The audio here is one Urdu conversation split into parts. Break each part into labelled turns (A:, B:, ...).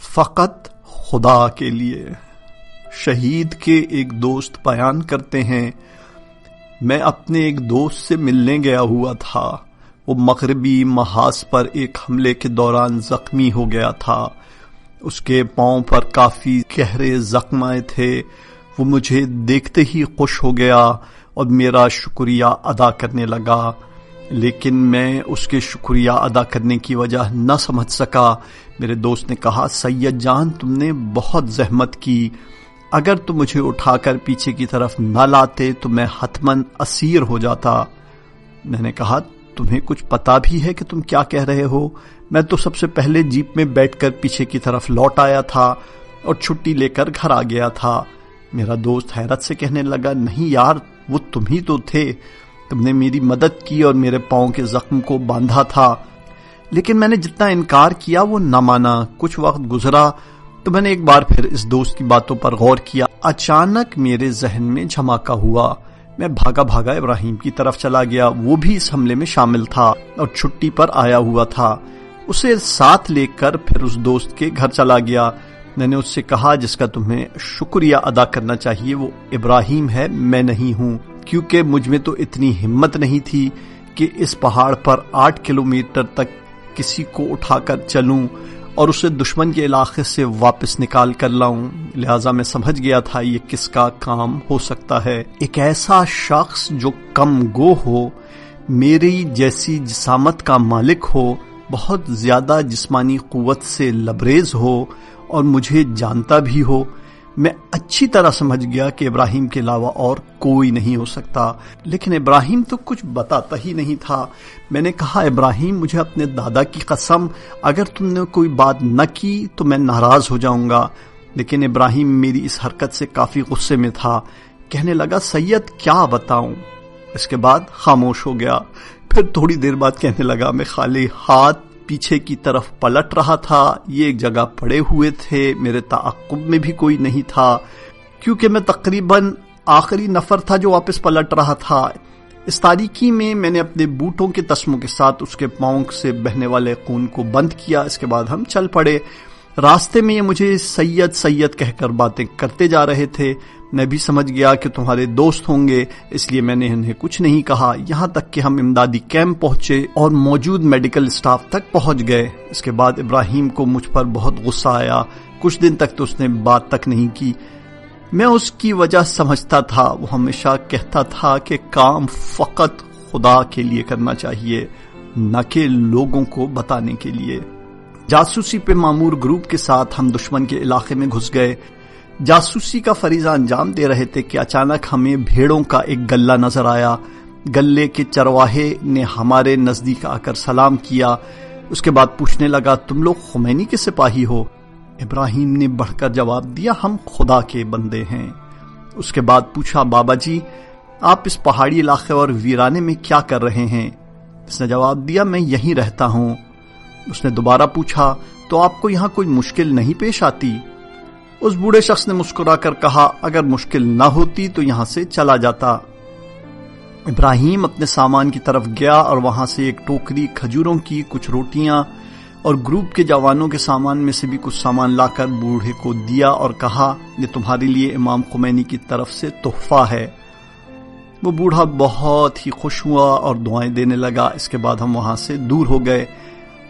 A: فقط خدا کے لیے۔ شہید کے ایک دوست بیان کرتے ہیں، میں اپنے ایک دوست سے ملنے گیا ہوا تھا۔ وہ مغربی محاذ پر ایک حملے کے دوران زخمی ہو گیا تھا۔ اس کے پاؤں پر کافی گہرے زخم آئے تھے۔ وہ مجھے دیکھتے ہی خوش ہو گیا اور میرا شکریہ ادا کرنے لگا، لیکن میں اس کے شکریہ ادا کرنے کی وجہ نہ سمجھ سکا۔ میرے دوست نے کہا، سید جان تم نے بہت زحمت کی، اگر تم مجھے اٹھا کر پیچھے کی طرف نہ لاتے تو میں حتماً اسیر ہو جاتا۔ میں نے کہا، تمہیں کچھ پتا بھی ہے کہ تم کیا کہہ رہے ہو؟ میں تو سب سے پہلے جیپ میں بیٹھ کر پیچھے کی طرف لوٹ آیا تھا اور چھٹی لے کر گھر آ گیا تھا۔ میرا دوست حیرت سے کہنے لگا، نہیں یار، وہ تم ہی تو تھے، تم نے میری مدد کی اور میرے پاؤں کے زخم کو باندھا تھا۔ لیکن میں نے جتنا انکار کیا وہ نہ مانا۔ کچھ وقت گزرا تو میں نے ایک بار پھر اس دوست کی باتوں پر غور کیا۔ اچانک میرے ذہن میں جھماکا ہوا۔ میں بھاگا بھاگا ابراہیم کی طرف چلا گیا۔ وہ بھی اس حملے میں شامل تھا اور چھٹی پر آیا ہوا تھا۔ اسے ساتھ لے کر پھر اس دوست کے گھر چلا گیا۔ میں نے اس سے کہا، جس کا تمہیں شکریہ ادا کرنا چاہیے وہ ابراہیم ہے، میں نہیں ہوں، کیونکہ مجھ میں تو اتنی ہمت نہیں تھی کہ اس پہاڑ پر 8 کلومیٹر تک کسی کو اٹھا کر چلوں اور اسے دشمن کے علاقے سے واپس نکال کر لاؤں۔ لہٰذا میں سمجھ گیا تھا یہ کس کا کام ہو سکتا ہے۔ ایک ایسا شخص جو کم گو ہو، میری جیسی جسامت کا مالک ہو، بہت زیادہ جسمانی قوت سے لبریز ہو اور مجھے جانتا بھی ہو۔ میں اچھی طرح سمجھ گیا کہ ابراہیم کے علاوہ اور کوئی نہیں ہو سکتا، لیکن ابراہیم تو کچھ بتاتا ہی نہیں تھا۔ میں نے کہا، ابراہیم مجھے اپنے دادا کی قسم، اگر تم نے کوئی بات نہ کی تو میں ناراض ہو جاؤں گا۔ لیکن ابراہیم میری اس حرکت سے کافی غصے میں تھا۔ کہنے لگا، سید کیا بتاؤں؟ اس کے بعد خاموش ہو گیا۔ پھر تھوڑی دیر بعد کہنے لگا، میں خالی ہاتھ پیچھے کی طرف پلٹ رہا تھا، یہ ایک جگہ پڑے ہوئے تھے، میرے تعاقب میں بھی کوئی نہیں تھا، کیونکہ میں تقریباً آخری نفر تھا جو واپس پلٹ رہا تھا۔ اس تاریکی میں نے اپنے بوٹوں کے تسموں کے ساتھ اس کے پاؤں سے بہنے والے خون کو بند کیا۔ اس کے بعد ہم چل پڑے۔ راستے میں یہ مجھے سید سید کہہ کر باتیں کرتے جا رہے تھے۔ میں بھی سمجھ گیا کہ تمہارے دوست ہوں گے، اس لیے میں نے انہیں کچھ نہیں کہا، یہاں تک کہ ہم امدادی کیمپ پہنچے اور موجود میڈیکل اسٹاف تک پہنچ گئے۔ اس کے بعد ابراہیم کو مجھ پر بہت غصہ آیا۔ کچھ دن تک تو اس نے بات تک نہیں کی۔ میں اس کی وجہ سمجھتا تھا۔ وہ ہمیشہ کہتا تھا کہ کام فقط خدا کے لیے کرنا چاہیے، نہ کہ لوگوں کو بتانے کے لیے۔ جاسوسی پہ معمور گروپ کے ساتھ ہم دشمن کے علاقے میں گھس گئے۔ جاسوسی کا فریضہ انجام دے رہے تھے کہ اچانک ہمیں بھیڑوں کا ایک گلہ نظر آیا۔ گلے کے چرواہے نے ہمارے نزدیک آ کر سلام کیا۔ اس کے بعد پوچھنے لگا، تم لوگ خمینی کے سپاہی ہو؟ ابراہیم نے بڑھ کر جواب دیا، ہم خدا کے بندے ہیں۔ اس کے بعد پوچھا، بابا جی آپ اس پہاڑی علاقے اور ویرانے میں کیا کر رہے ہیں؟ اس نے جواب دیا، میں یہیں رہتا ہوں۔ اس نے دوبارہ پوچھا، تو آپ کو یہاں کوئی مشکل نہیں پیش آتی؟ اس بوڑھے شخص نے مسکرا کر کہا، اگر مشکل نہ ہوتی تو یہاں سے چلا جاتا۔ ابراہیم اپنے سامان کی طرف گیا اور وہاں سے ایک ٹوکری کھجوروں کی، کچھ روٹیاں اور گروپ کے جوانوں کے سامان میں سے بھی کچھ سامان لا کر بوڑھے کو دیا اور کہا، یہ تمہارے لیے امام خمینی کی طرف سے تحفہ ہے۔ وہ بوڑھا بہت ہی خوش ہوا اور دعائیں دینے لگا۔ اس کے بعد ہم وہاں سے دور ہو گئے۔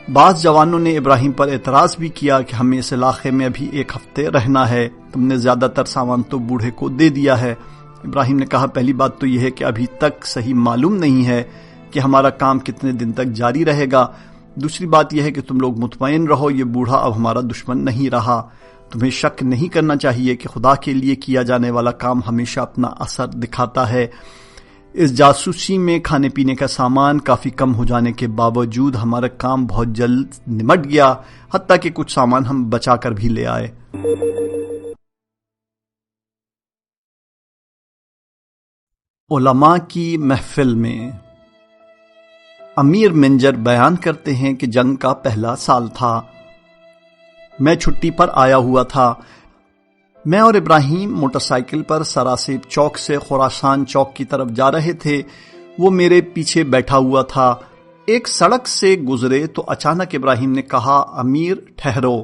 A: بعض جوانوں نے ابراہیم پر اعتراض بھی کیا کہ ہمیں اس علاقے میں ابھی 1 ہفتے رہنا ہے، تم نے زیادہ تر سامان تو بوڑھے کو دے دیا ہے۔ ابراہیم نے کہا، پہلی بات تو یہ ہے کہ ابھی تک صحیح معلوم نہیں ہے کہ ہمارا کام کتنے دن تک جاری رہے گا۔ دوسری بات یہ ہے کہ تم لوگ مطمئن رہو، یہ بوڑھا اب ہمارا دشمن نہیں رہا۔ تمہیں شک نہیں کرنا چاہیے کہ خدا کے لیے کیا جانے والا کام ہمیشہ اپنا اثر دکھاتا ہے۔ اس جاسوسی میں کھانے پینے کا سامان کافی کم ہو جانے کے باوجود ہمارا کام بہت جلد نمٹ گیا، حتیٰ کہ کچھ سامان ہم بچا کر بھی لے آئے۔ علماء کی محفل میں امیر منجر بیان کرتے ہیں کہ جنگ کا پہلا سال تھا۔ میں چھٹی پر آیا ہوا تھا۔ میں اور ابراہیم موٹر سائیکل پر سراسیب چوک سے خراسان چوک کی طرف جا رہے تھے۔ وہ میرے پیچھے بیٹھا ہوا تھا۔ ایک سڑک سے گزرے تو اچانک ابراہیم نے کہا، امیر ٹھہرو۔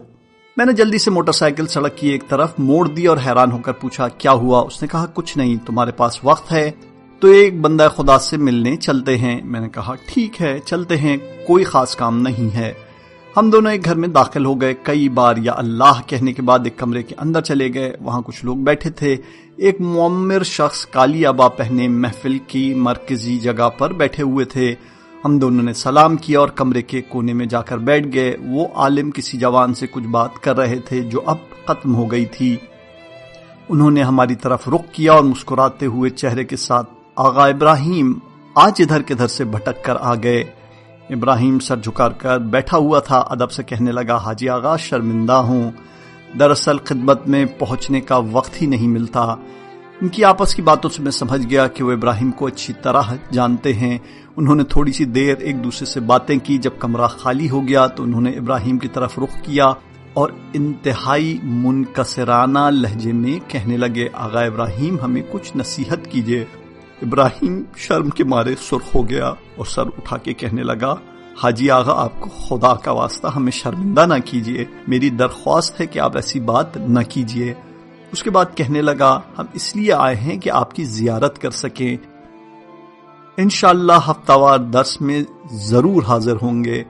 A: میں نے جلدی سے موٹر سائیکل سڑک کی ایک طرف موڑ دی اور حیران ہو کر پوچھا کیا ہوا؟ اس نے کہا کچھ نہیں، تمہارے پاس وقت ہے تو ایک بندہ خدا سے ملنے چلتے ہیں۔ میں نے کہا ٹھیک ہے چلتے ہیں، کوئی خاص کام نہیں ہے۔ ہم دونوں ایک گھر میں داخل ہو گئے، کئی بار یا اللہ کہنے کے بعد ایک کمرے کے اندر چلے گئے۔ وہاں کچھ لوگ بیٹھے تھے، ایک معمر شخص کالی عبا پہنے محفل کی مرکزی جگہ پر بیٹھے ہوئے تھے۔ ہم دونوں نے سلام کیا اور کمرے کے کونے میں جا کر بیٹھ گئے۔ وہ عالم کسی جوان سے کچھ بات کر رہے تھے جو اب ختم ہو گئی تھی۔ انہوں نے ہماری طرف رخ کیا اور مسکراتے ہوئے چہرے کے ساتھ آغا ابراہیم آج ادھر کدھر سے بھٹک کر آ گئے۔ ابراہیم سر جھکا کر بیٹھا ہوا تھا، ادب سے کہنے لگا حاجی آغا شرمندہ ہوں، دراصل خدمت میں پہنچنے کا وقت ہی نہیں ملتا۔ ان کی آپس کی باتوں سے میں سمجھ گیا کہ وہ ابراہیم کو اچھی طرح جانتے ہیں۔ انہوں نے تھوڑی سی دیر ایک دوسرے سے باتیں کی، جب کمرہ خالی ہو گیا تو انہوں نے ابراہیم کی طرف رخ کیا اور انتہائی منکسرانہ لہجے میں کہنے لگے آغا ابراہیم ہمیں کچھ نصیحت کیجیے۔ ابراہیم شرم کے مارے سرخ ہو گیا اور سر اٹھا کے کہنے لگا حاجی آغا آپ کو خدا کا واسطہ ہمیں شرمندہ نہ کیجیے، میری درخواست ہے کہ آپ ایسی بات نہ کیجیے۔ اس کے بعد کہنے لگا ہم اس لیے آئے ہیں کہ آپ کی زیارت کر سکیں، انشاءاللہ ہفتہ وار درس میں ضرور حاضر ہوں گے۔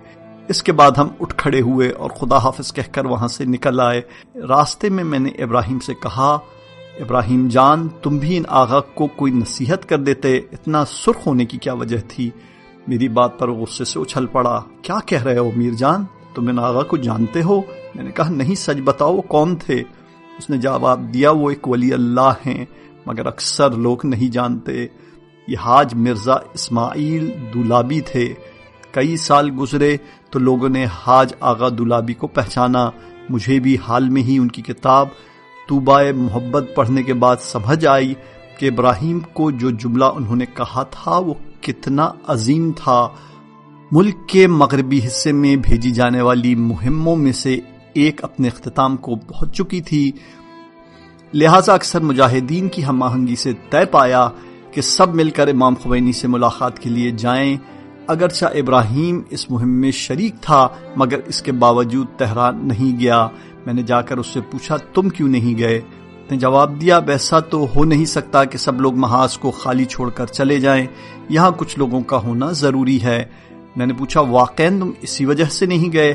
A: اس کے بعد ہم اٹھ کھڑے ہوئے اور خدا حافظ کہہ کر وہاں سے نکل آئے۔ راستے میں نے ابراہیم سے کہا ابراہیم جان تم بھی ان آغا کو کوئی نصیحت کر دیتے، اتنا سرخ ہونے کی کیا وجہ تھی؟ میری بات پر غصے سے اچھل پڑا، کیا کہہ رہے ہو میر جان، تم ان آغا کو جانتے ہو؟ میں نے کہا نہیں، سچ بتاؤ وہ کون تھے؟ اس نے جواب دیا وہ ایک ولی اللہ ہیں مگر اکثر لوگ نہیں جانتے، یہ حاج مرزا اسماعیل دولابی تھے۔ کئی سال گزرے تو لوگوں نے حاج آغا دولابی کو پہچانا، مجھے بھی حال میں ہی ان کی کتاب توبہ محبت پڑھنے کے بعد سمجھ آئی کہ ابراہیم کو جو جملہ انہوں نے کہا تھا وہ کتنا عظیم تھا۔ ملک کے مغربی حصے میں بھیجی جانے والی مہموں میں سے ایک اپنے اختتام کو پہنچ چکی تھی، لہٰذا اکثر مجاہدین کی ہم آہنگی سے طے پایا کہ سب مل کر امام خمینی سے ملاقات کے لیے جائیں۔ اگرچہ ابراہیم اس مہم میں شریک تھا مگر اس کے باوجود تہران نہیں گیا۔ میں نے جا کر اس سے پوچھا تم کیوں نہیں گئے؟ اس نے جواب دیا ویسا تو ہو نہیں سکتا کہ سب لوگ محاذ کو خالی چھوڑ کر چلے جائیں، یہاں کچھ لوگوں کا ہونا ضروری ہے۔ میں نے پوچھا واقعاً تم اسی وجہ سے نہیں گئے؟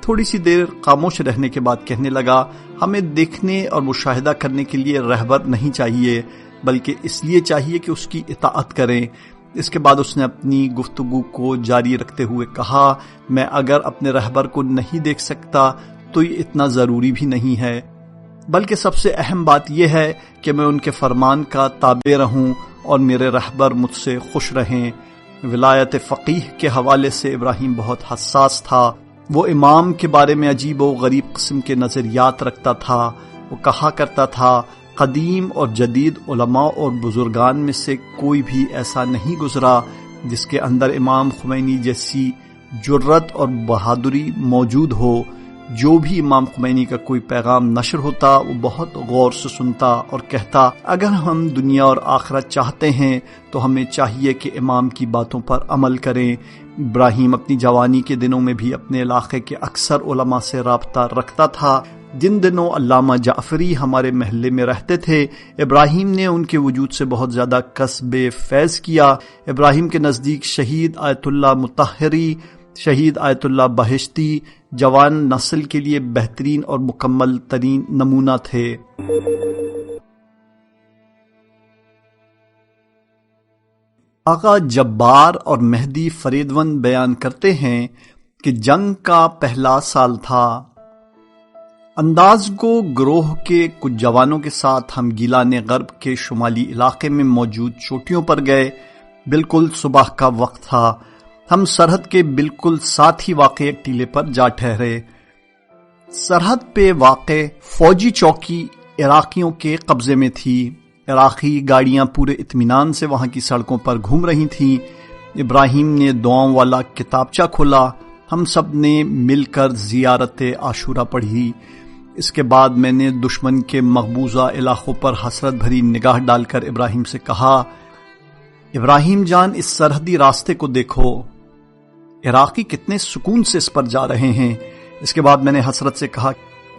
A: تھوڑی سی دیر خاموش رہنے کے بعد کہنے لگا ہمیں دیکھنے اور مشاہدہ کرنے کے لیے رہبر نہیں چاہیے بلکہ اس لیے چاہیے کہ اس کی اطاعت کریں۔ اس کے بعد اس نے اپنی گفتگو کو جاری رکھتے ہوئے کہا میں اگر اپنے رہبر کو نہیں دیکھ سکتا تو یہ اتنا ضروری بھی نہیں ہے، بلکہ سب سے اہم بات یہ ہے کہ میں ان کے فرمان کا تابع رہوں اور میرے رہبر مجھ سے خوش رہیں۔ ولایت فقیہ کے حوالے سے ابراہیم بہت حساس تھا، وہ امام کے بارے میں عجیب و غریب قسم کے نظریات رکھتا تھا۔ وہ کہا کرتا تھا قدیم اور جدید علماء اور بزرگان میں سے کوئی بھی ایسا نہیں گزرا جس کے اندر امام خمینی جیسی جرت اور بہادری موجود ہو۔ جو بھی امام خمینی کا کوئی پیغام نشر ہوتا وہ بہت غور سے سنتا اور کہتا اگر ہم دنیا اور آخرت چاہتے ہیں تو ہمیں چاہیے کہ امام کی باتوں پر عمل کریں۔ ابراہیم اپنی جوانی کے دنوں میں بھی اپنے علاقے کے اکثر علماء سے رابطہ رکھتا تھا۔ جن دنوں علامہ جعفری ہمارے محلے میں رہتے تھے ابراہیم نے ان کے وجود سے بہت زیادہ کسب فیض کیا۔ ابراہیم کے نزدیک شہید آیت اللہ مطہری، شہید آیت اللہ بہشتی جوان نسل کے لیے بہترین اور مکمل ترین نمونہ تھے۔ آقا جبار اور مہدی فریدون بیان کرتے ہیں کہ جنگ کا پہلا سال تھا۔ انداز گو گروہ کے کچھ جوانوں کے ساتھ ہم گیلان غرب کے شمالی علاقے میں موجود چوٹیوں پر گئے۔ بالکل صبح کا وقت تھا۔ ہم سرحد کے بالکل ساتھ ہی واقع ایک ٹیلے پر جا ٹھہرے۔ سرحد پہ واقع فوجی چوکی عراقیوں کے قبضے میں تھی۔ عراقی گاڑیاں پورے اطمینان سے وہاں کی سڑکوں پر گھوم رہی تھیں۔ ابراہیم نے دعاؤں والا کتابچہ کھولا، ہم سب نے مل کر زیارت عاشورہ پڑھی۔ اس کے بعد میں نے دشمن کے مقبوضہ علاقوں پر حسرت بھری نگاہ ڈال کر ابراہیم سے کہا ابراہیم جان اس سرحدی راستے کو دیکھو، عراقی کتنے سکون سے اس پر جا رہے ہیں۔ اس کے بعد میں نے حسرت سے کہا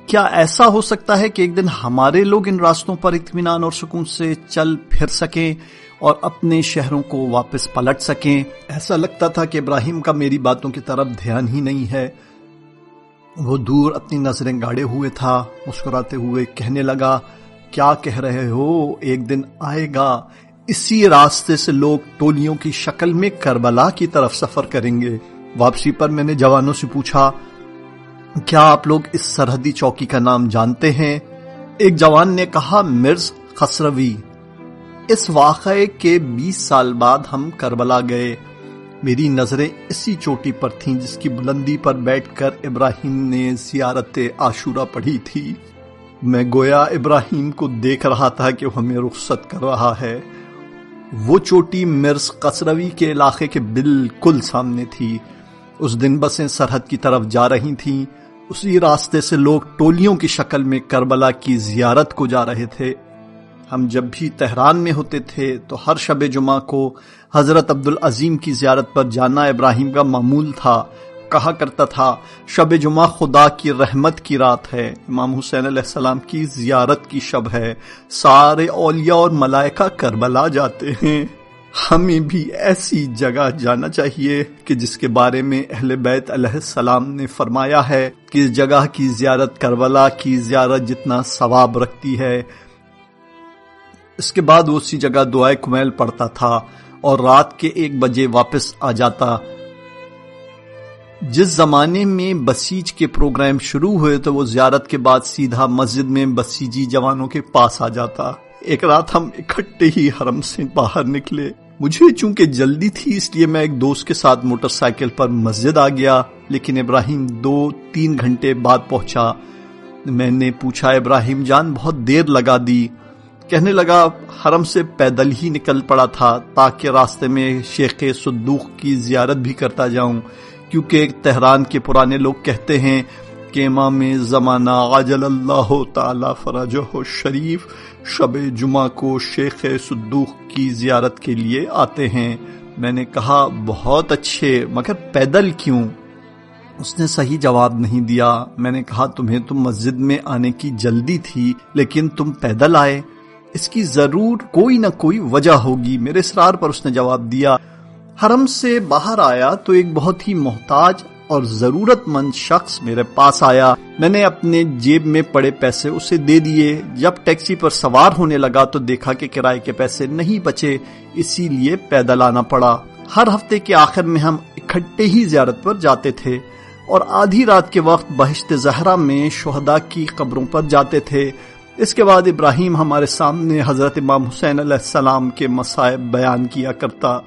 A: کیا ایسا ہو سکتا ہے کہ ایک دن ہمارے لوگ ان راستوں پر اطمینان اور سکون سے چل پھر سکیں اور اپنے شہروں کو واپس پلٹ سکیں؟ ایسا لگتا تھا کہ ابراہیم کا میری باتوں کی طرف دھیان ہی نہیں ہے۔ وہ دور اپنی نظریں گاڑے ہوئے تھا، مسکراتے ہوئے کہنے لگا، کیا کہہ رہے ہو؟ ایک دن آئے گا اسی راستے سے لوگ ٹولیوں کی شکل میں کربلا کی طرف سفر کریں گے۔ واپسی پر میں نے جوانوں سے پوچھا، کیا آپ لوگ اس سرحدی چوکی کا نام جانتے ہیں؟ ایک جوان نے کہا، مرز خسروی۔ اس واقعے کے 20 سال بعد ہم کربلا گئے۔ میری نظریں اسی چوٹی پر تھیں جس کی بلندی پر بیٹھ کر ابراہیم نے زیارت عاشورہ پڑھی تھی۔ میں گویا ابراہیم کو دیکھ رہا تھا کہ وہ ہمیں رخصت کر رہا ہے۔ وہ چوٹی مرز خسروی کے علاقے کے بالکل سامنے تھی۔ اس دن بسیں سرحد کی طرف جا رہی تھیں۔ اسی راستے سے لوگ ٹولیوں کی شکل میں کربلا کی زیارت کو جا رہے تھے۔ ہم جب بھی تہران میں ہوتے تھے تو ہر شب جمعہ کو حضرت عبدالعظیم کی زیارت پر جانا ابراہیم کا معمول تھا۔ کہا کرتا تھا، شب جمعہ خدا کی رحمت کی رات ہے، امام حسین علیہ السلام کی زیارت کی شب ہے، سارے اولیاء اور ملائکہ کربلا جاتے ہیں۔ ہمیں بھی ایسی جگہ جانا چاہیے کہ جس کے بارے میں اہل بیت علیہ السلام نے فرمایا ہے کہ اس جگہ کی زیارت کربلا کی زیارت جتنا ثواب رکھتی ہے۔ اس کے بعد وہ اسی جگہ دعائے کمیل پڑھتا تھا اور رات کے 1 بجے واپس آ جاتا۔ جس زمانے میں بسیج کے پروگرام شروع ہوئے تو وہ زیارت کے بعد سیدھا مسجد میں بسیجی جوانوں کے پاس آ جاتا۔ ایک رات ہم اکٹھے ہی حرم سے باہر نکلے۔ مجھے چونکہ جلدی تھی اس لیے میں ایک دوست کے ساتھ موٹر سائیکل پر مسجد آ گیا، لیکن ابراہیم 2-3 گھنٹے بعد پہنچا۔ میں نے پوچھا، ابراہیم جان بہت دیر لگا دی؟ کہنے لگا، حرم سے پیدل ہی نکل پڑا تھا تاکہ راستے میں شیخ صدوق کی زیارت بھی کرتا جاؤں، کیونکہ تہران کے پرانے لوگ کہتے ہیں کہ امام زمانہ عجل اللہ تعالی فرجہ شریف شب جمعہ کو شیخ صدوق کی زیارت کے لیے آتے ہیں۔ میں نے کہا، بہت اچھے، مگر پیدل کیوں؟ اس نے صحیح جواب نہیں دیا۔ میں نے کہا، تمہیں تو مسجد میں آنے کی جلدی تھی لیکن تم پیدل آئے، اس کی ضرور کوئی نہ کوئی وجہ ہوگی۔ میرے اصرار پر اس نے جواب دیا۔ حرم سے باہر آیا تو ایک بہت ہی محتاج اور ضرورت مند شخص میرے پاس آیا۔ میں نے اپنے جیب میں پڑے پیسے اسے دے دیے۔ جب ٹیکسی پر سوار ہونے لگا تو دیکھا کہ کرائے کے پیسے نہیں بچے، اسی لیے پیدل آنا پڑا۔ ہر ہفتے کے آخر میں ہم اکٹھے ہی زیارت پر جاتے تھے اور آدھی رات کے وقت بہشت زہرا میں شہداء کی قبروں پر جاتے تھے۔ اس کے بعد ابراہیم ہمارے سامنے حضرت امام حسین علیہ السلام کے مصائب بیان کیا کرتا۔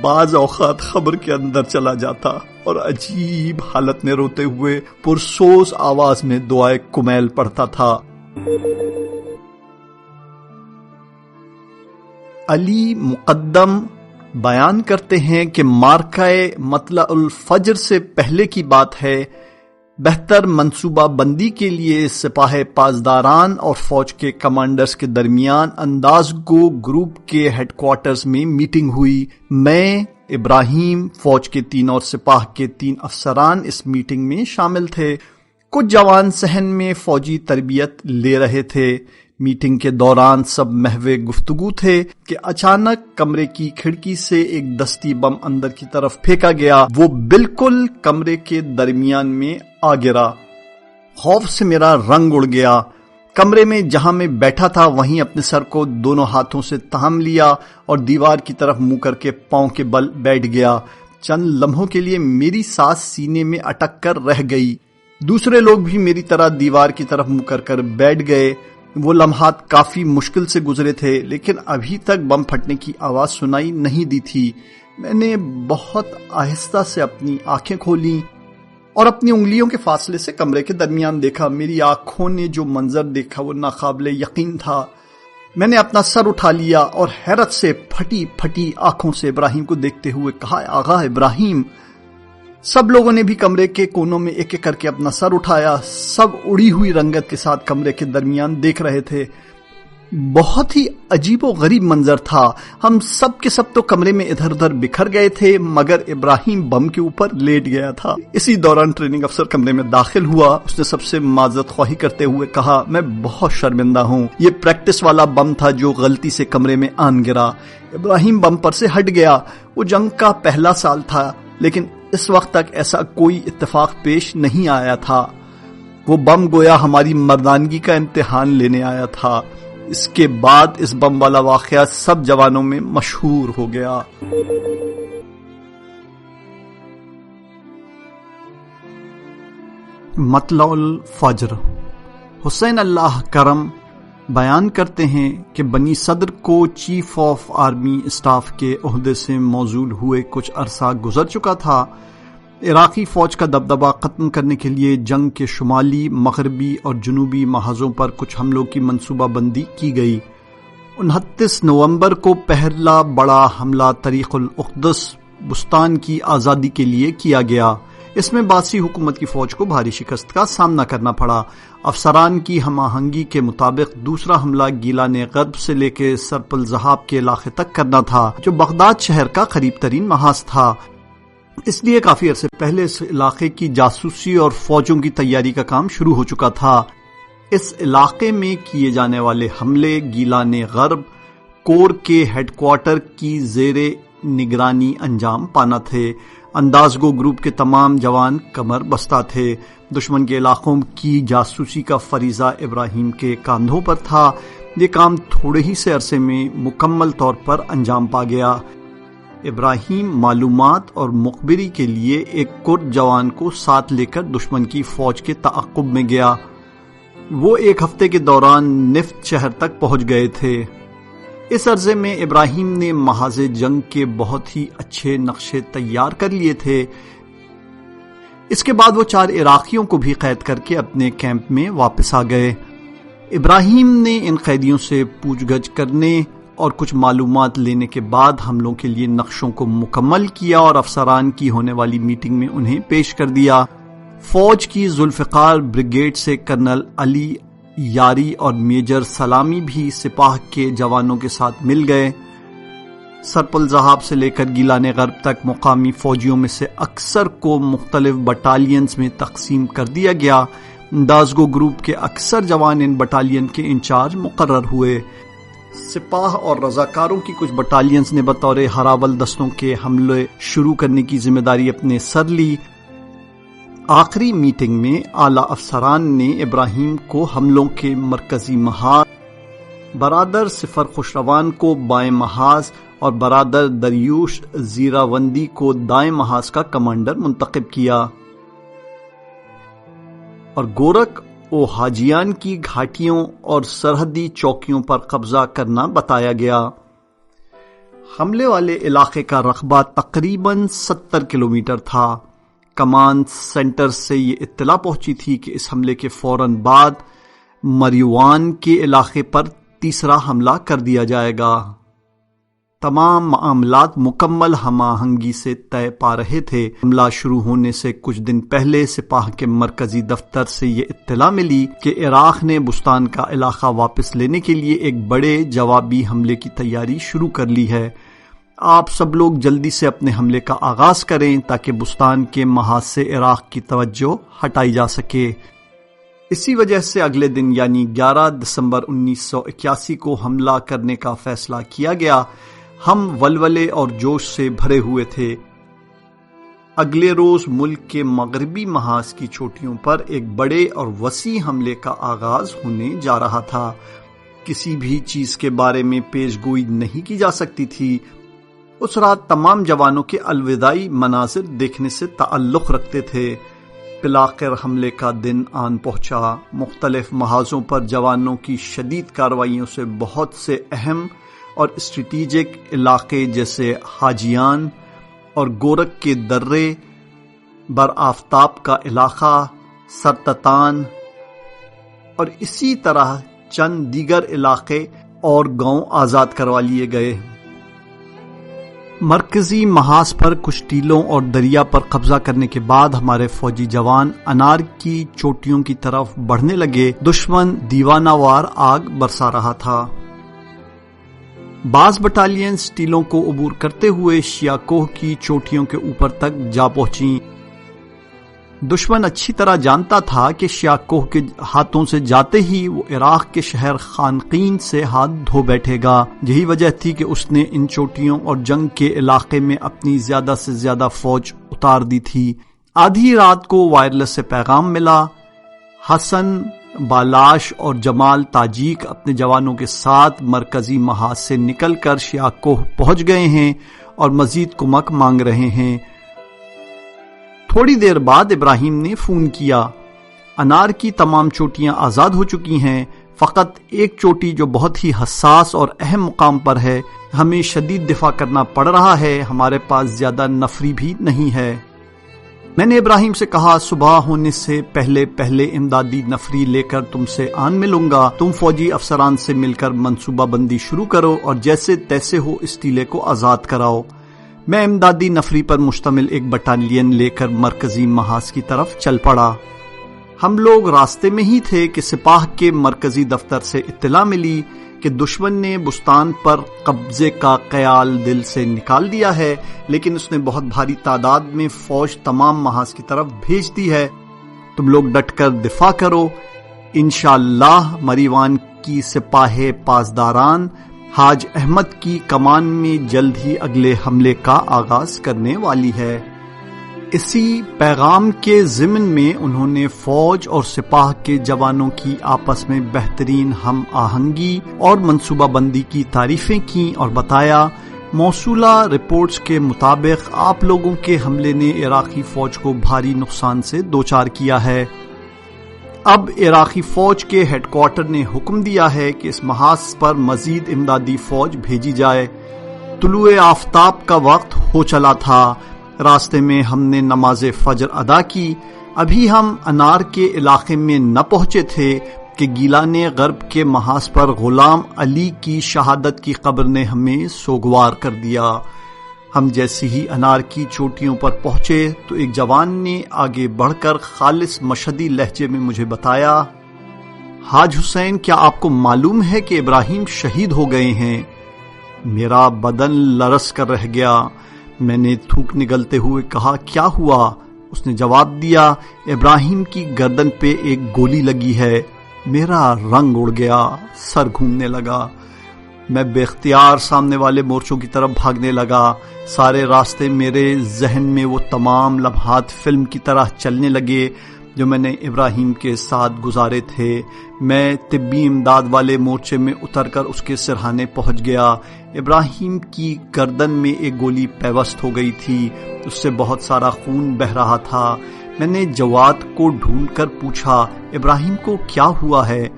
A: بعض اوقات خبر کے اندر چلا جاتا اور عجیب حالت میں روتے ہوئے پرسوز آواز میں دعائے کمیل پڑھتا تھا۔ علی مقدم بیان کرتے ہیں کہ مارکہ مطلع الفجر سے پہلے کی بات ہے، بہتر منصوبہ بندی کے لیے سپاہ پاسداران اور فوج کے کمانڈرز کے درمیان اندازگو گروپ کے ہیڈ کوارٹرز میں میٹنگ ہوئی۔ میں، ابراہیم، فوج کے 3 اور سپاہ کے 3 افسران اس میٹنگ میں شامل تھے۔ کچھ جوان صحن میں فوجی تربیت لے رہے تھے۔ میٹنگ کے دوران سب محو گفتگو تھے کہ اچانک کمرے کی کھڑکی سے ایک دستی بم اندر کی طرف پھینکا گیا۔ وہ بالکل کمرے کے درمیان میں آ گرا۔ خوف سے میرا رنگ اڑ گیا۔ کمرے میں جہاں میں بیٹھا تھا وہیں اپنے سر کو دونوں ہاتھوں سے تھام لیا اور دیوار کی طرف منہ کر کے پاؤں کے بل بیٹھ گیا۔ چند لمحوں کے لیے میری سانس سینے میں اٹک کر رہ گئی۔ دوسرے لوگ بھی میری طرح دیوار کی طرف منہ کر بیٹھ گئے۔ وہ لمحات کافی مشکل سے گزرے تھے لیکن ابھی تک بم پھٹنے کی آواز سنائی نہیں دی تھی۔ میں نے بہت آہستہ سے اپنی آنکھیں کھولیں اور اپنی انگلیوں کے فاصلے سے کمرے کے درمیان دیکھا۔ میری آنکھوں نے جو منظر دیکھا وہ ناقابل یقین تھا۔ میں نے اپنا سر اٹھا لیا اور حیرت سے پھٹی پھٹی آنکھوں سے ابراہیم کو دیکھتے ہوئے کہا، آغا ابراہیم۔ سب لوگوں نے بھی کمرے کے کونوں میں ایک ایک کر کے اپنا سر اٹھایا۔ سب اڑی ہوئی رنگت کے ساتھ کمرے کے درمیان دیکھ رہے تھے۔ بہت ہی عجیب و غریب منظر تھا. ہم سب کے سب تو کمرے میں ادھر ادھر بکھر گئے تھے مگر ابراہیم بم کے اوپر لیٹ گیا تھا. اسی دوران ٹریننگ افسر کمرے میں داخل ہوا. اس نے سب سے معذرت خواہی کرتے ہوئے کہا میں بہت شرمندہ ہوں, یہ پریکٹس والا بم تھا جو غلطی سے کمرے میں آن گرا. ابراہیم بم پر سے ہٹ گیا. وہ جنگ کا پہلا سال تھا لیکن اس وقت تک ایسا کوئی اتفاق پیش نہیں آیا تھا. وہ بم گویا ہماری مردانگی کا امتحان لینے آیا تھا. اس کے بعد اس بم والا واقعہ سب جوانوں میں مشہور ہو گیا. مطلع الفجر. حسین اللہ کرم بیان کرتے ہیں کہ بنی صدر کو چیف آف آرمی اسٹاف کے عہدے سے موصول ہوئے کچھ عرصہ گزر چکا تھا. عراقی فوج کا دبدبہ ختم کرنے کے لیے جنگ کے شمالی، مغربی اور جنوبی محاذوں پر کچھ حملوں کی منصوبہ بندی کی گئی. 29 نومبر کو پہلا بڑا حملہ طریق الاقدس بستان کی آزادی کے لیے کیا گیا. اس میں باسی حکومت کی فوج کو بھاری شکست کا سامنا کرنا پڑا. افسران کی ہم آہنگی کے مطابق دوسرا حملہ گیلان غرب سے لے کے سرپ الذہاب کے علاقے تک کرنا تھا جو بغداد شہر کا قریب ترین محاذ تھا. اس لیے کافی عرصے پہلے اس علاقے کی جاسوسی اور فوجوں کی تیاری کا کام شروع ہو چکا تھا. اس علاقے میں کیے جانے والے حملے گیلان غرب کور کے ہیڈ کوارٹر کی زیر نگرانی انجام پانا تھے. اندازگو گروپ کے تمام جوان کمر بستہ تھے. دشمن کے علاقوں کی جاسوسی کا فریضہ ابراہیم کے کاندھوں پر تھا. یہ کام تھوڑے ہی سے عرصے میں مکمل طور پر انجام پا گیا. ابراہیم معلومات اور مخبری کے لیے ایک کرد جوان کو ساتھ لے کر دشمن کی فوج کے تعاقب میں گیا. وہ ایک ہفتے کے دوران نفت شہر تک پہنچ گئے تھے. اس عرصے میں ابراہیم نے محاذ جنگ کے بہت ہی اچھے نقشے تیار کر لیے تھے. اس کے بعد وہ 4 عراقیوں کو بھی قید کر کے اپنے کیمپ میں واپس آ گئے. ابراہیم نے ان قیدیوں سے پوچھ گچھ کرنے اور کچھ معلومات لینے کے بعد حملوں کے لیے نقشوں کو مکمل کیا اور افسران کی ہونے والی میٹنگ میں انہیں پیش کر دیا. فوج کی ذوالفقار بریگیڈ سے کرنل علی یاری اور میجر سلامی بھی سپاہ کے جوانوں کے ساتھ مل گئے. سرپ الذہاب سے لے کر گیلان غرب تک مقامی فوجیوں میں سے اکثر کو مختلف بٹالینز میں تقسیم کر دیا گیا. اندازگو گروپ کے اکثر جوان ان بٹالین کے انچارج مقرر ہوئے. سپاہ اور رضاکاروں کی کچھ بٹالینز نے بطور ہراول دستوں کے حملے شروع کرنے کی ذمہ داری اپنے سر لی. آخری میٹنگ میں اعلی افسران نے ابراہیم کو حملوں کے مرکزی محاذ، برادر صفر خوشروان کو بائیں محاذ اور برادر دریوش زیراوندی کو دائیں محاذ کا کمانڈر منتخب کیا اور گورک و حاجیان کی گھاٹیوں اور سرحدی چوکیوں پر قبضہ کرنا بتایا گیا. حملے والے علاقے کا رقبہ تقریباً 70 کلومیٹر تھا. کمانڈ سینٹر سے یہ اطلاع پہنچی تھی کہ اس حملے کے فوراً بعد مریوان کے علاقے پر تیسرا حملہ کر دیا جائے گا. تمام معاملات مکمل ہم آہنگی سے طے پا رہے تھے. حملہ شروع ہونے سے کچھ دن پہلے سپاہ کے مرکزی دفتر سے یہ اطلاع ملی کہ عراق نے بستان کا علاقہ واپس لینے کے لیے ایک بڑے جوابی حملے کی تیاری شروع کر لی ہے. آپ سب لوگ جلدی سے اپنے حملے کا آغاز کریں تاکہ بستان کے محاذ سے عراق کی توجہ ہٹائی جا سکے. اسی وجہ سے اگلے دن یعنی 11 دسمبر 1981 کو حملہ کرنے کا فیصلہ کیا گیا. ہم ولولے اور جوش سے بھرے ہوئے تھے. اگلے روز ملک کے مغربی محاذ کی چوٹیوں پر ایک بڑے اور وسیع حملے کا آغاز ہونے جا رہا تھا. کسی بھی چیز کے بارے میں پیش گوئی نہیں کی جا سکتی تھی. اس رات تمام جوانوں کے الوداعی مناظر دیکھنے سے تعلق رکھتے تھے. بالآخر حملے کا دن آن پہنچا. مختلف محاذوں پر جوانوں کی شدید کارروائیوں سے بہت سے اہم اور اسٹریٹجک علاقے جیسے حاجیان اور گورک کے درے، برآفتاب کا علاقہ، سرتتان اور اسی طرح چند دیگر علاقے اور گاؤں آزاد کروا لیے گئے. مرکزی محاذ پر کچھ ٹیلوں اور دریا پر قبضہ کرنے کے بعد ہمارے فوجی جوان انار کی چوٹیوں کی طرف بڑھنے لگے۔ دشمن دیوانہ وار آگ برسا رہا تھا۔ بعض بٹالینز ٹیلوں کو عبور کرتے ہوئے شیا کوہ کی چوٹیوں کے اوپر تک جا پہنچیں۔ دشمن اچھی طرح جانتا تھا کہ شیا کوہ کے ہاتھوں سے جاتے ہی وہ عراق کے شہر خانقین سے ہاتھ دھو بیٹھے گا۔ یہی وجہ تھی کہ اس نے ان چوٹیوں اور جنگ کے علاقے میں اپنی زیادہ سے زیادہ فوج اتار دی تھی۔ آدھی رات کو وائرلیس سے پیغام ملا، حسن بالاش اور جمال تاجیک اپنے جوانوں کے ساتھ مرکزی محاذ سے نکل کر شیا کوہ پہنچ گئے ہیں اور مزید کمک مانگ رہے ہیں۔ تھوڑی دیر بعد ابراہیم نے فون کیا، انار کی تمام چوٹیاں آزاد ہو چکی ہیں، فقط ایک چوٹی جو بہت ہی حساس اور اہم مقام پر ہے، ہمیں شدید دفاع کرنا پڑ رہا ہے، ہمارے پاس زیادہ نفری بھی نہیں ہے۔ میں نے ابراہیم سے کہا، صبح ہونے سے پہلے امدادی نفری لے کر تم سے آن ملوں گا، تم فوجی افسران سے مل کر منصوبہ بندی شروع کرو اور جیسے تیسے ہو اس ٹیلے کو آزاد کراؤ۔ میں امدادی نفری پر مشتمل ایک بٹالین لے کر مرکزی محاذ کی طرف چل پڑا۔ ہم لوگ راستے میں ہی تھے کہ سپاہ کے مرکزی دفتر سے اطلاع ملی کہ دشمن نے بستان پر قبضے کا خیال دل سے نکال دیا ہے، لیکن اس نے بہت بھاری تعداد میں فوج تمام محاذ کی طرف بھیج دی ہے۔ تم لوگ ڈٹ کر دفاع کرو، انشاءاللہ مریوان کی سپاہ پاسداران حاج احمد کی کمان میں جلد ہی اگلے حملے کا آغاز کرنے والی ہے۔ اسی پیغام کے ضمن میں انہوں نے فوج اور سپاہ کے جوانوں کی آپس میں بہترین ہم آہنگی اور منصوبہ بندی کی تعریفیں کی اور بتایا، موصولہ رپورٹس کے مطابق آپ لوگوں کے حملے نے عراقی فوج کو بھاری نقصان سے دوچار کیا ہے۔ اب عراقی فوج کے ہیڈ کوارٹر نے حکم دیا ہے کہ اس محاذ پر مزید امدادی فوج بھیجی جائے۔ طلوع آفتاب کا وقت ہو چلا تھا۔ راستے میں ہم نے نماز فجر ادا کی۔ ابھی ہم انار کے علاقے میں نہ پہنچے تھے کہ گیلان غرب کے محاذ پر غلام علی کی شہادت کی قبر نے ہمیں سوگوار کر دیا۔ ہم جیسے ہی انار کی چوٹیوں پر پہنچے تو ایک جوان نے آگے بڑھ کر خالص مشہدی لہجے میں مجھے بتایا، حاج حسین، کیا آپ کو معلوم ہے کہ ابراہیم شہید ہو گئے ہیں؟ میرا بدن لرز کر رہ گیا۔ میں نے تھوک نگلتے ہوئے کہا، کیا ہوا؟ اس نے جواب دیا، ابراہیم کی گردن پہ ایک گولی لگی ہے۔ میرا رنگ اڑ گیا، سر گھومنے لگا۔ میں بے اختیار سامنے والے مورچوں کی طرف بھاگنے لگا۔ سارے راستے میرے ذہن میں وہ تمام لمحات فلم کی طرح چلنے لگے جو میں نے ابراہیم کے ساتھ گزارے تھے۔ میں طبی امداد والے مورچے میں اتر کر اس کے سرہانے پہنچ گیا۔ ابراہیم کی گردن میں ایک گولی پیوست ہو گئی تھی، اس سے بہت سارا خون بہہ رہا تھا۔ میں نے جواد کو ڈھونڈ کر پوچھا، ابراہیم کو کیا ہوا ہے؟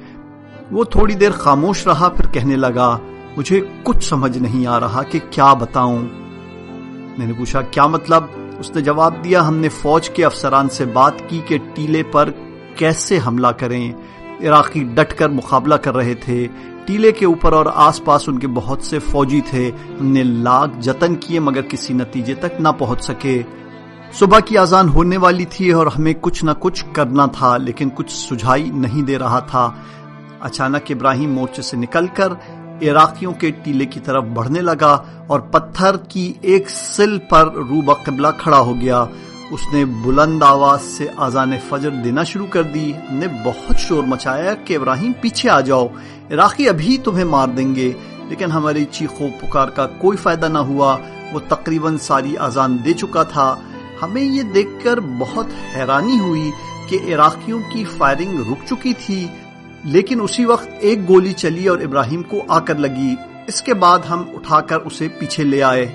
A: وہ تھوڑی دیر خاموش رہا، پھر کہنے لگا، مجھے کچھ سمجھ نہیں آ رہا کہ کیا بتاؤں۔ میں نے پوچھا، کیا مطلب؟ اس نے جواب دیا، ہم نے فوج کے افسران سے بات کی کہ ٹیلے پر کیسے حملہ کریں۔ عراقی ڈٹ کر مقابلہ کر رہے تھے۔ ٹیلے کے اوپر اور آس پاس ان کے بہت سے فوجی تھے۔ ہم نے لاکھ جتن کیے مگر کسی نتیجے تک نہ پہنچ سکے۔ صبح کی اذان ہونے والی تھی اور ہمیں کچھ نہ کچھ کرنا تھا، لیکن کچھ سجھائی نہیں دے رہا تھا۔ اچانک ابراہیم مورچے سے نکل کر عراقیوں کے ٹیلے کی طرف بڑھنے لگا اور پتھر کی ایک سل پر رو بقبلہ کھڑا ہو گیا۔ اس نے بلند آواز سے اذان فجر دینا شروع کر دی۔ ہم نے بہت شور مچایا کہ ابراہیم پیچھے آ جاؤ، عراقی ابھی تمہیں مار دیں گے، لیکن ہماری چیخو پکار کا کوئی فائدہ نہ ہوا۔ وہ تقریباً ساری اذان دے چکا تھا۔ ہمیں یہ دیکھ کر بہت حیرانی ہوئی کہ عراقیوں کی فائرنگ رک چکی تھی، لیکن اسی وقت ایک گولی چلی اور ابراہیم کو آ کر لگی۔ اس کے بعد ہم اٹھا کر اسے پیچھے لے آئے۔